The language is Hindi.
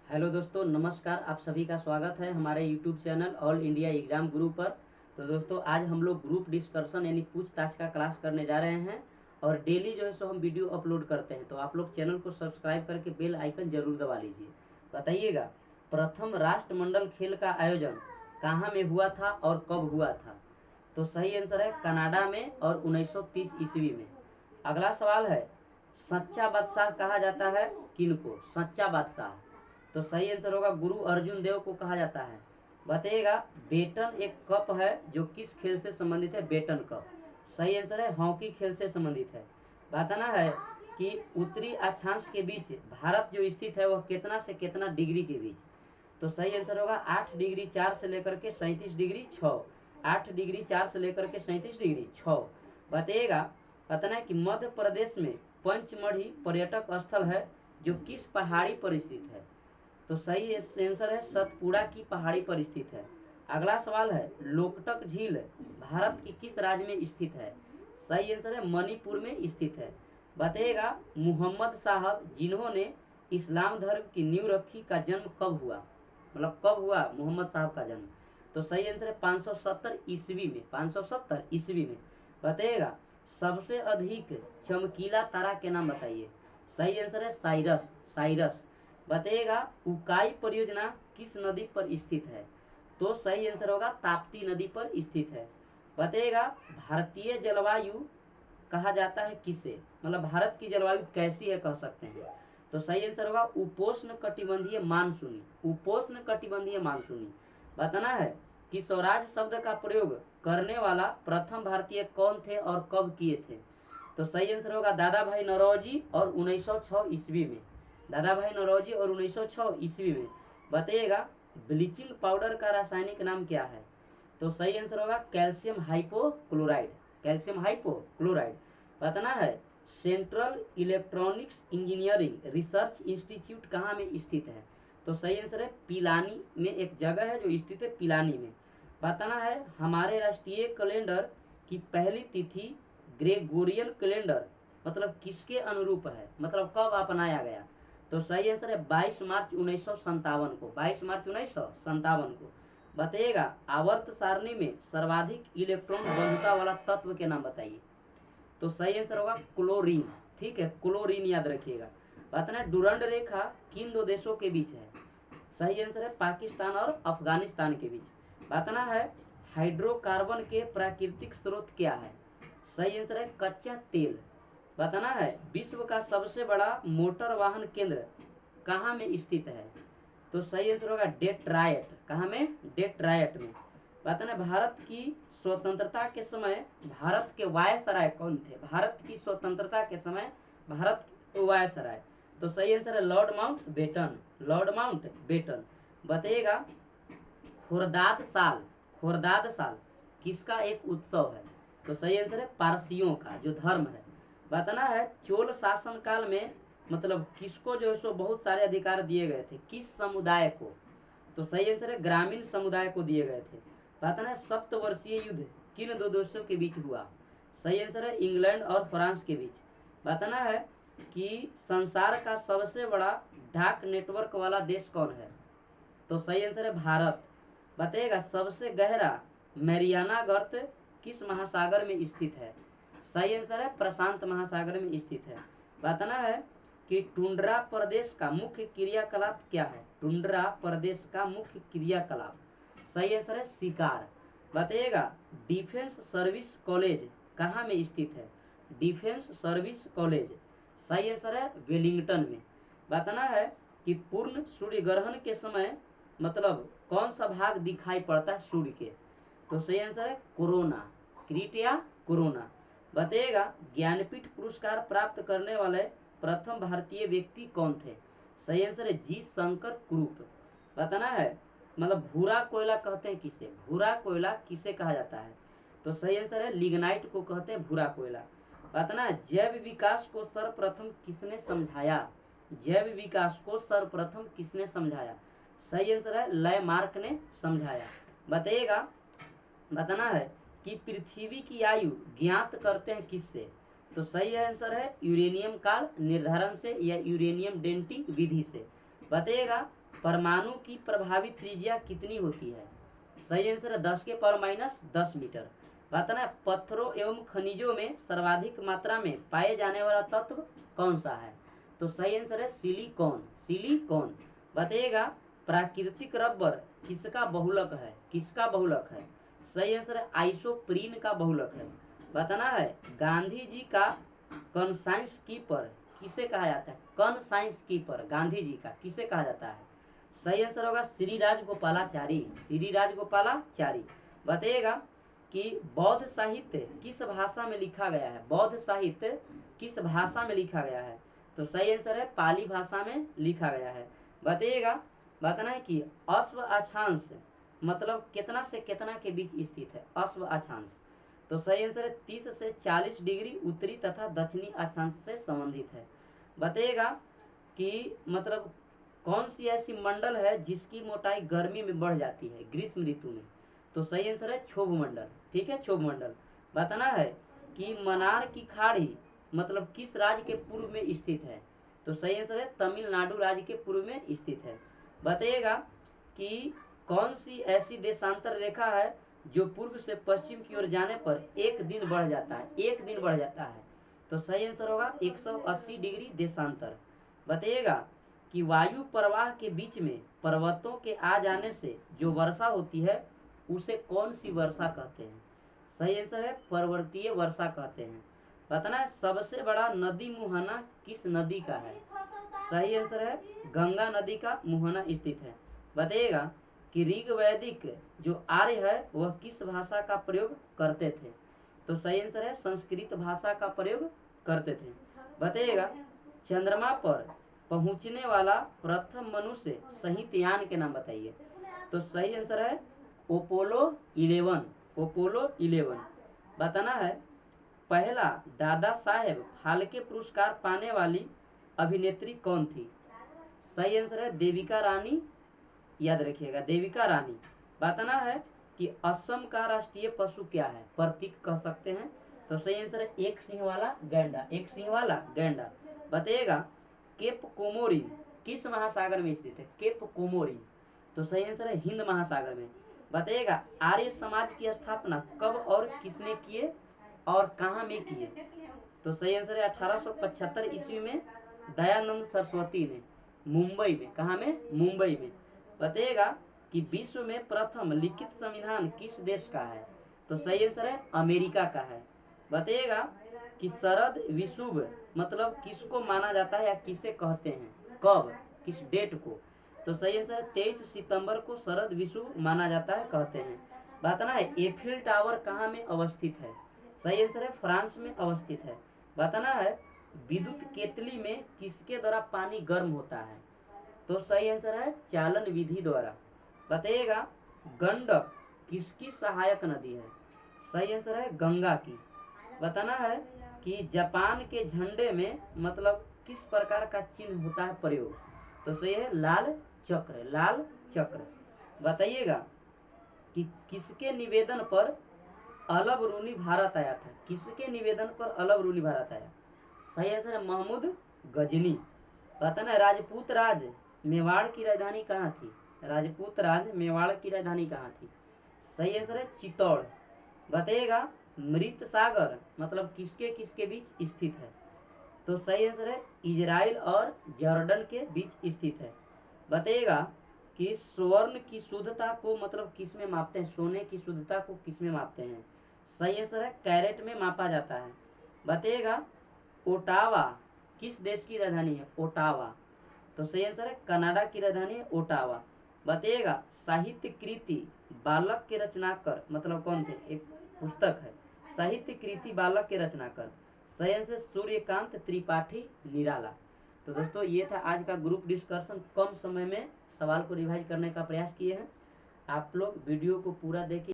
हेलो दोस्तों, नमस्कार। आप सभी का स्वागत है हमारे YouTube channel all India exam गुरु पर। तो दोस्तों, आज हम लोग ग्रुप डिस्कशन यानी पूछताछ का क्लास करने जा रहे हैं और डेली जो है सो हम वीडियो अपलोड करते हैं। तो आप लोग चैनल को सब्सक्राइब करके बेल आइकन जरूर दबा लीजिए। बताइएगा, प्रथम राष्ट्रमंडल खेल का आयोजन कहाँ में हुआ था और कब हुआ था? तो सही आंसर है कनाडा में और 1930 ईस्वी में। अगला सवाल है, सच्चा बादशाह कहा जाता है किनको? सच्चा बादशाह, तो सही आंसर होगा गुरु अर्जुन देव को कहा जाता है। बताइएगा, बेटन एक कप है जो किस खेल से संबंधित है? Beighton cup. सही आंसर है हॉकी खेल से संबंधित है। बताना है कि उत्तरी अक्षांश के बीच भारत जो स्थित है वह कितना से कितना डिग्री के बीच? तो सही आंसर होगा 8 डिग्री 4 से लेकर के 37 डिग्री 6। 8 डिग्री 4 से लेकर के 37 डिग्री 6। बताइएगा, बताना है कि मध्य प्रदेश में पंचमढ़ी पर्यटक स्थल है जो किस पहाड़ी पर स्थित है? तो सही आंसर है सतपुड़ा की पहाड़ी पर स्थित है। अगला सवाल है, लोकटक झील भारत के किस राज्य में स्थित है? सही आंसर है मणिपुर में स्थित है। बताइएगा, मुहम्मद साहब जिन्होंने इस्लाम धर्म की नींव रखी का जन्म कब हुआ? मतलब कब हुआ मोहम्मद साहब का जन्म? तो सही आंसर है 570 ईस्वी में। 570 ईस्वी में। बताइएगा, सबसे अधिक चमकीला तारा के नाम बताइए। सही आंसर है साइरस। साइरस। बताइएगा, उकाई परियोजना किस नदी पर स्थित है? तो सही आंसर होगा ताप्ती नदी पर स्थित है। बताइएगा, भारतीय जलवायु कहा जाता है किसे? मतलब भारत की जलवायु कैसी है कह सकते हैं। तो सही आंसर होगा उपोष्ण कटिबंधीय मानसूनी। उपोष्ण कटिबंधीय मानसूनी। बताना है कि स्वराज शब्द का प्रयोग करने वाला प्रथम भारतीय कौन थे और कब किए थे? तो सही आंसर होगा दादा भाई नौरोजी और 1906 ईस्वी में। दादा भाई नौरोजी और 1906 ईस्वी में। बताइएगा, ब्लीचिंग पाउडर का रासायनिक नाम क्या है? तो सही आंसर होगा कैल्शियम हाइपोक्लोराइड। Calcium hypochlorite. बताना है central electronics engineering research institute कहाँ में स्थित है? तो सही आंसर है पिलानी में एक जगह है जो स्थित है पिलानी में। बताना है हमारे राष्ट्रीय कैलेंडर की पहली तिथि ग्रेगोरियन कैलेंडर मतलब किसके अनुरूप है? मतलब कब अपनाया गया? तो सही आंसर है 22 मार्च 1957 को। 22 मार्च 1957 को। बताइएगा, आवर्त सारणी में सर्वाधिक इलेक्ट्रॉन बंधुता वाला तत्व के नाम बताइए। तो सही आंसर होगा क्लोरीन। ठीक है, क्लोरीन याद रखिएगा। बताना है डुरंड रेखा किन दो देशों के बीच है? सही आंसर है पाकिस्तान और अफगानिस्तान के बीच। बताना है हाइड्रोकार्बन के प्राकृतिक स्रोत क्या है? सही आंसर है कच्चा तेल। बताना है विश्व का सबसे बड़ा मोटर वाहन केंद्र कहाँ में स्थित है? तो सही आंसर होगा डेट्रायट। कहाँ में? डेट्रायट में। बताना है भारत की स्वतंत्रता के समय भारत के वायसराय कौन थे? भारत की स्वतंत्रता के समय भारत के वायसराय। तो सही आंसर है Lord Mountbatten. Lord Mountbatten. बताइएगा, खुर्दाद साल, खुर्दाद साल किसका एक उत्सव है? तो सही आंसर है पारसियों का जो धर्म है। बताना है चोल शासन काल में मतलब किसको जो है सो बहुत सारे अधिकार दिए गए थे? किस समुदाय को? तो सही आंसर है ग्रामीण समुदाय को दिए गए थे। बताना है सप्तवर्षीय युद्ध किन दो देशों के बीच हुआ? सही आंसर है इंग्लैंड और फ्रांस के बीच। बताना है कि संसार का सबसे बड़ा डाक नेटवर्क वाला देश कौन है? तो सही आंसर है भारत। बताइएगा, सबसे गहरा मैरियाना गर्त किस महासागर में स्थित है? सही आंसर है प्रशांत महासागर में स्थित है। बताना है कि टुंड्रा प्रदेश का मुख्य क्रियाकलाप क्या है? टुंड्रा प्रदेश का मुख्य क्रियाकलाप सही आंसर है शिकार। बताइएगा, डिफेंस सर्विस कॉलेज कहाँ में स्थित है? डिफेंस सर्विस कॉलेज सही आंसर है वेलिंगटन में। बताना है कि पूर्ण सूर्य ग्रहण के समय मतलब कौन सा भाग दिखाई पड़ता है सूर्य के? तो सही आंसर है कोरोना। क्रीट या कोरोना। बताइएगा, ज्ञानपीठ पुरस्कार प्राप्त करने वाले प्रथम भारतीय व्यक्ति कौन थे? सही आंसर है जी शंकर कुरूप। बताना है मतलब भूरा कोयला कहते हैं किसे? भूरा कोयला किसे कहा जाता है? तो सही आंसर है लिग्नाइट को कहते हैं भूरा कोयला। बताना है जैव विकास को सर्वप्रथम किसने समझाया? जैव विकास को सर्वप्रथम किसने समझाया? सही आंसर है लैमार्क ने समझाया। बताइएगा, बताना है कि पृथ्वी की आयु ज्ञात करते हैं किससे? तो सही आंसर है यूरेनियम काल निर्धारण से या यूरेनियम डेंटिंग विधि से। बताइएगा, परमाणु की प्रभावी त्रिज्या कितनी होती है? सही आंसर है 10 के पावर माइनस 10 मीटर। बताना है पत्थरों एवं खनिजों में सर्वाधिक मात्रा में पाए जाने वाला तत्व कौन सा है? तो सही आंसर है सिलिकॉन। सिलिकॉन। बताइएगा प्राकृतिक रबर किसका बहुलक है? किसका बहुलक है? सही आंसर है आइसोप्रीन का बहुलक है। बताना है गांधी जी का कॉन्साइंस कीपर किसे कहा जाता है? कॉन्साइंस कीपर गांधी जी का किसे कहा जाता है? सही आंसर होगा श्री राजगोपालाचारी। श्री राजगोपालाचारी। बताइएगा कि बौद्ध साहित्य किस भाषा में लिखा गया है? बौद्ध साहित्य किस भाषा में लिखा गया है? तो सही आंसर है पाली भाषा में लिखा गया है। बताइएगा बताना है कि अश्व अक्षांश मतलब कितना से कितना के बीच स्थित है? अश्व अक्षांश। तो सही आंसर है 30 से 40 डिग्री उत्तरी तथा दक्षिणी अक्षांश से संबंधित है। बताइएगा कि मतलब कौन सी ऐसी मंडल है जिसकी मोटाई गर्मी में बढ़ जाती है ग्रीष्म ऋतु में? तो सही आंसर है क्षोभ मंडल। ठीक है, क्षोभ मंडल। बताना है कि मनार की खाड़ी मतलब किस राज्य के पूर्व में स्थित है? तो सही आंसर है तमिलनाडु राज्य के पूर्व में स्थित है। बताइएगा कि कौन सी ऐसी देशांतर रेखा है जो पूर्व से पश्चिम की ओर जाने पर एक दिन बढ़ जाता है? एक दिन बढ़ जाता है। तो सही आंसर होगा 180 डिग्री देशांतर। बताइएगा कि वायु प्रवाह के बीच में पर्वतों के आ जाने से जो वर्षा होती है उसे कौन सी वर्षा कहते हैं? सही आंसर है पर्वतीय वर्षा कहते हैं। बताना है सबसे बड़ा नदी मुहाना किस नदी का है? सही आंसर है गंगा नदी का मुहाना स्थित है। बताइएगा कि ऋग्वैदिक जो आर्य है वह किस भाषा का प्रयोग करते थे? तो सही आंसर है संस्कृत भाषा का प्रयोग करते थे। बताइएगा चंद्रमा पर पहुंचने वाला प्रथम मनुष्य सहित यान के नाम बताइए। तो सही आंसर है अपोलो 11। अपोलो 11। बताना है पहला दादा साहेब फाल्के पुरस्कार पाने वाली अभिनेत्री कौन थी? सही आंसर है देविका रानी। याद रखिएगा देविका रानी। बताना है कि असम का राष्ट्रीय पशु क्या है? प्रतीक कह सकते हैं। तो सही आंसर है एक सिंह वाला गैंडा। एक सिंह वाला गैंडा। बताइएगा केप कोमोरिन किस महासागर में स्थित है? केप कोमोरिन। तो सही आंसर है हिंद महासागर में। बताइएगा आर्य समाज की स्थापना कब और किसने किए और कहाँ में किए? तो सही आंसर है 1875 ईस्वी में दयानंद सरस्वती ने मुंबई में। कहाँ में? मुंबई में। बताइएगा कि विश्व में प्रथम लिखित संविधान किस देश का है? तो सही आंसर है अमेरिका का है। बताइएगा कि शरद विषुव मतलब किसको माना जाता है या किसे कहते हैं? कब? किस डेट को? तो सही आंसर है 23 सितंबर को शरद विषुव माना जाता है कहते हैं। बताना है एफिल टावर कहाँ में अवस्थित है? सही आंसर है फ्रांस में अवस्थित है। बताना है विद्युत केतली में किसके द्वारा पानी गर्म होता है? तो सही आंसर है चालन विधि द्वारा। बताइएगा गंडक किसकी सहायक नदी है? सही आंसर है गंगा की। बताना है कि जापान के झंडे में मतलब किस प्रकार का चिन्ह होता है प्रयोग? तो सही है लाल चक्र। लाल चक्र। बताइएगा कि किसके निवेदन पर अलब रूनी भारत आया था? किसके निवेदन पर अलब रूनी भारत आया? सही आंसर है महमूद गजनी। बताना है राजपूत राज मेवाड़ की राजधानी कहाँ थी? राजपूत राज मेवाड़ की राजधानी कहाँ थी? सही आंसर है चित्तौड़। बताइएगा मृत सागर मतलब किसके किसके बीच स्थित है? तो सही आंसर है इजराइल और जॉर्डन के बीच स्थित है। बताइएगा कि स्वर्ण की शुद्धता को मतलब किस में मापते हैं? सोने की शुद्धता को किस में मापते हैं? सही आंसर है कैरेट में मापा जाता है। बताइएगा ओटावा किस देश की राजधानी है? ओटावा। तो सही आंसर है कनाडा की राजधानी है ओटावा। बताइएगा साहित्य कृति बालक के रचनाकर मतलब कौन थे? एक पुस्तक है साहित्य कृति बालक के रचनाकर। सही आंसर सूर्यकांत त्रिपाठी निराला। तो दोस्तों ये था आज का ग्रुप डिस्कशन। कम समय में सवाल को रिवाइज करने का प्रयास किए हैं। आप लोग वीडियो को पूरा देखिए।